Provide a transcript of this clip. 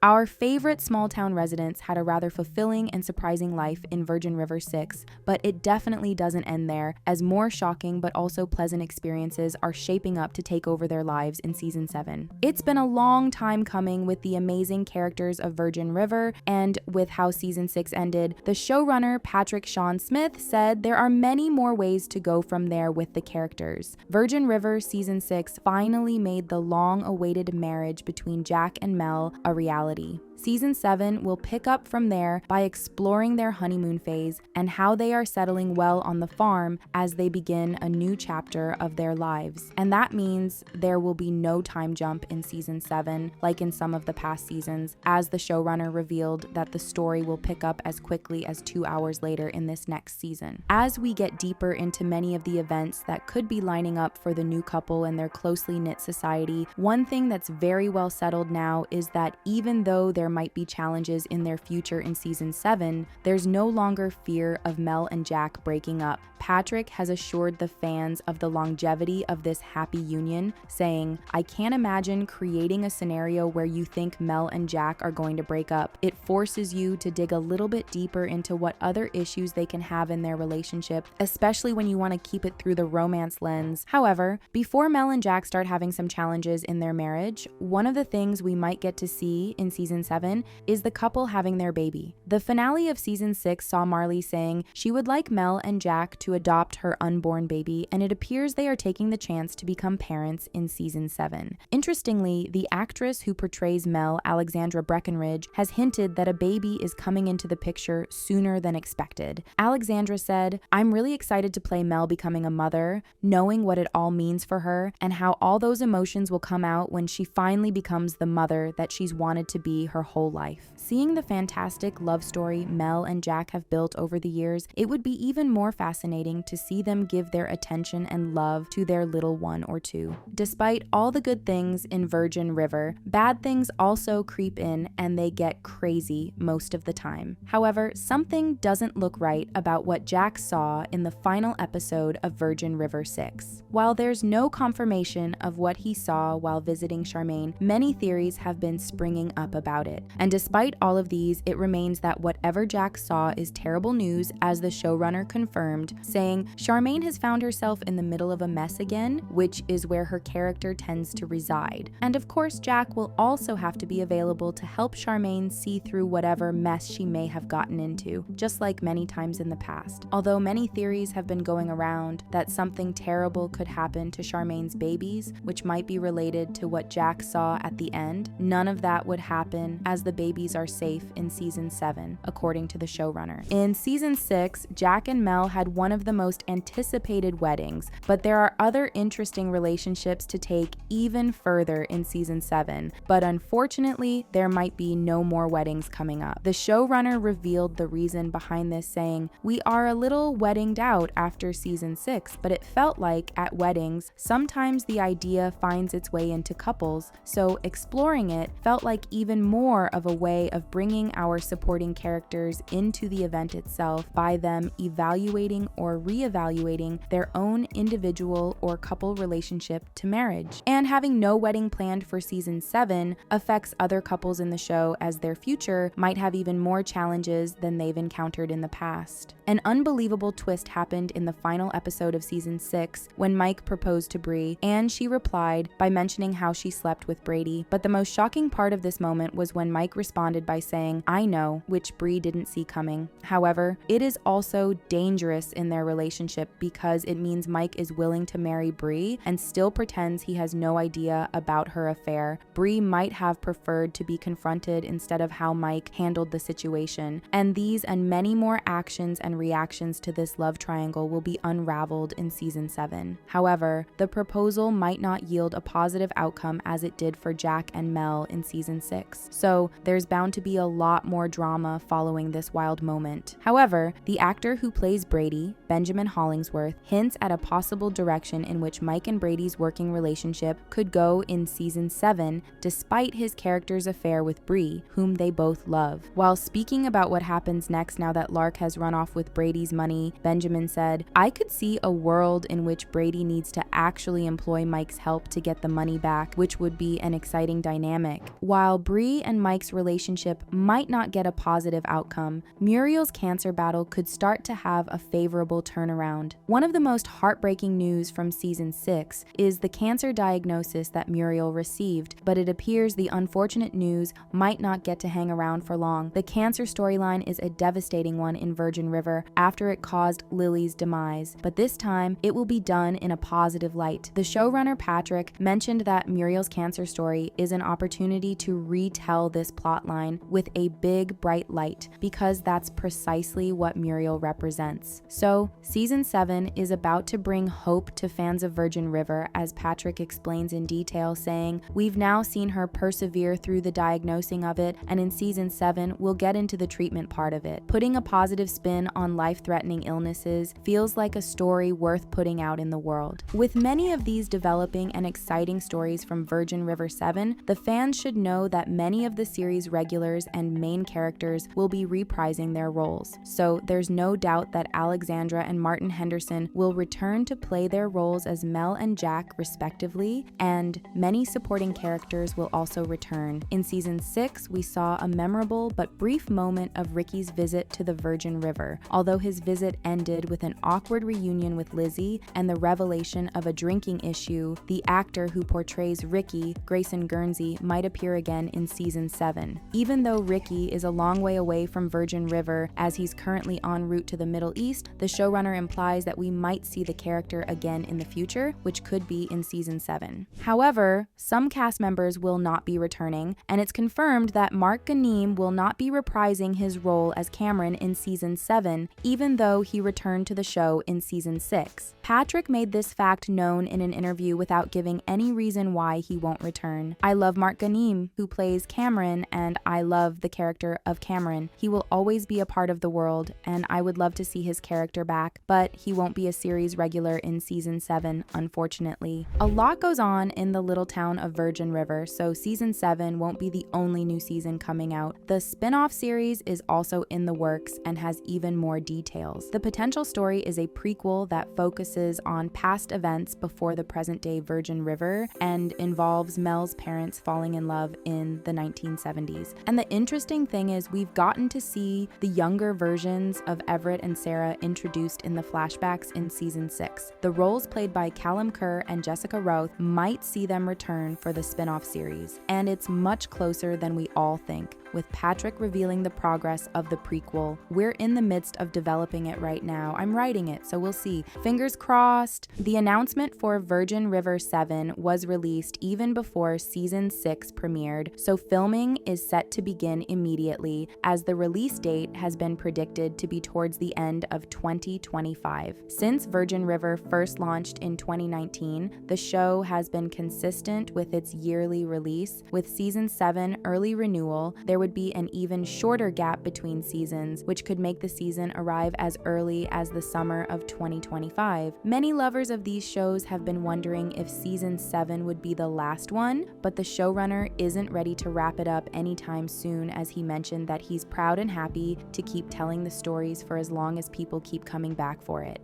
Our favorite small-town residents had a rather fulfilling and surprising life in Virgin River 6, but it definitely doesn't end there, as more shocking but also pleasant experiences are shaping up to take over their lives in Season 7. It's been a long time coming with the amazing characters of Virgin River, and with how Season 6 ended, the showrunner Patrick Sean Smith said there are many more ways to go from there with the characters. Virgin River Season 6 finally made the long-awaited marriage between Jack and Mel a reality. Season 7 will pick up from there by exploring their honeymoon phase and how they are settling well on the farm as they begin a new chapter of their lives. And that means there will be no time jump in Season 7, like in some of the past seasons, as the showrunner revealed that the story will pick up as quickly as 2 hours later in this next season. As we get deeper into many of the events that could be lining up for the new couple and their closely knit society, one thing that's very well settled now is that even though there might be challenges in their future in Season 7, there's no longer fear of Mel and Jack breaking up. Patrick has assured the fans of the longevity of this happy union, saying, "I can't imagine creating a scenario where you think Mel and Jack are going to break up. It forces you to dig a little bit deeper into what other issues they can have in their relationship, especially when you want to keep it through the romance lens." However, before Mel and Jack start having some challenges in their marriage, one of the things we might get to see in Season 7 is the couple having their baby. The finale of Season 6 saw Marley saying she would like Mel and Jack to adopt her unborn baby, and it appears they are taking the chance to become parents in Season 7. Interestingly, the actress who portrays Mel, Alexandra Breckenridge, has hinted that a baby is coming into the picture sooner than expected. Alexandra said, "I'm really excited to play Mel becoming a mother, knowing what it all means for her, and how all those emotions will come out when she finally becomes the mother that she's wanted to be her whole life." Seeing the fantastic love story Mel and Jack have built over the years, it would be even more fascinating to see them give their attention and love to their little one or two. Despite all the good things in Virgin River, bad things also creep in and they get crazy most of the time. However, something doesn't look right about what Jack saw in the final episode of Virgin River 6. While there's no confirmation of what he saw while visiting Charmaine, many theories have been springing up about it. And despite all of these, it remains that whatever Jack saw is terrible news, as the showrunner confirmed, saying Charmaine has found herself in the middle of a mess again, which is where her character tends to reside. And of course, Jack will also have to be available to help Charmaine see through whatever mess she may have gotten into, just like many times in the past. Although many theories have been going around that something terrible could happen to Charmaine's babies, which might be related to what Jack saw at the end, none of that would happen, as the babies are safe in Season 7, according to the showrunner. In Season 6, Jack and Mel had one of the most anticipated weddings, but there are other interesting relationships to take even further in Season 7, but unfortunately, there might be no more weddings coming up. The showrunner revealed the reason behind this, saying, "We are a little weddinged out after Season 6, but it felt like at weddings, sometimes the idea finds its way into couples, so exploring it felt like even more of a way of bringing our supporting characters into the event itself by them evaluating or reevaluating their own individual or couple relationship to marriage." And having no wedding planned for Season 7 affects other couples in the show, as their future might have even more challenges than they've encountered in the past. An unbelievable twist happened in the final episode of Season 6 when Mike proposed to Brie, and she replied by mentioning how she slept with Brady. But the most shocking part of this moment was when Mike responded by saying, "I know," which Brie didn't see coming. However, it is also dangerous in their relationship because it means Mike is willing to marry Brie and still pretends he has no idea about her affair. Brie might have preferred to be confronted instead of how Mike handled the situation, and these and many more actions and reactions to this love triangle will be unraveled in Season 7. However, the proposal might not yield a positive outcome as it did for Jack and Mel in Season 6, so there's bound to be a lot more drama following this wild moment. However, the actor who plays Brady, Benjamin Hollingsworth, hints at a possible direction in which Mike and Brady's working relationship could go in Season 7, despite his character's affair with Brie, whom they both love. While speaking about what happens next now that Lark has run off with Brady's money, Benjamin said, "I could see a world in which Brady needs to actually employ Mike's help to get the money back, which would be an exciting dynamic." While Brie and and Mike's relationship might not get a positive outcome, Muriel's cancer battle could start to have a favorable turnaround. One of the most heartbreaking news from season 6 is the cancer diagnosis that Muriel received, but it appears the unfortunate news might not get to hang around for long. The cancer storyline is a devastating one in Virgin River after it caused Lily's demise, but this time it will be done in a positive light. The showrunner Patrick mentioned that Muriel's cancer story is an opportunity to retell this plotline with a big bright light, because that's precisely what Muriel represents. So, season 7 is about to bring hope to fans of Virgin River, as Patrick explains in detail, saying, "We've now seen her persevere through the diagnosing of it, and in season 7 we'll get into the treatment part of it. Putting a positive spin on life-threatening illnesses feels like a story worth putting out in the world." With many of these developing and exciting stories from Virgin River 7, the fans should know that many of the series regulars and main characters will be reprising their roles. So there's no doubt that Alexandra and Martin Henderson will return to play their roles as Mel and Jack respectively, and many supporting characters will also return. In season 6, we saw a memorable but brief moment of Ricky's visit to the Virgin River. Although his visit ended with an awkward reunion with Lizzie and the revelation of a drinking issue, the actor who portrays Ricky, Grayson Guernsey, might appear again in season 7. Even though Ricky is a long way away from Virgin River as he's currently en route to the Middle East, the showrunner implies that we might see the character again in the future, which could be in season 7. However, some cast members will not be returning, and it's confirmed that Mark Ganeem will not be reprising his role as Cameron in season 7, even though he returned to the show in season 6. Patrick made this fact known in an interview without giving any reason why he won't return. "I love Mark Ganeem, who plays Cameron, and I love the character of Cameron. He will always be a part of the world, and I would love to see his character back, but he won't be a series regular in season 7, unfortunately." A lot goes on in the little town of Virgin River, so season 7 won't be the only new season coming out. The spin-off series is also in the works and has even more details. The potential story is a prequel that focuses on past events before the present-day Virgin River and involves Mel's parents falling in love in the 1970s. And the interesting thing is we've gotten to see the younger versions of Everett and Sarah introduced in the flashbacks in season 6. The roles played by Callum Kerr and Jessica Roth might see them return for the spin-off series, and it's much closer than we all think, with Patrick revealing the progress of the prequel. We're in the midst of developing it right now. I'm writing it, so we'll see. Fingers crossed. The announcement for Virgin River 7 was released even before season 6 premiered, so filming is set to begin immediately, as the release date has been predicted to be towards the end of 2025. Since Virgin River first launched in 2019, the show has been consistent with its yearly release. With season 7 early renewal, there would be an even shorter gap between seasons, which could make the season arrive as early as the summer of 2025. Many lovers of these shows have been wondering if season 7 would be the last one, but the showrunner isn't ready to wrap it up anytime soon, as he mentioned that he's proud and happy to keep telling the stories for as long as people keep coming back for it.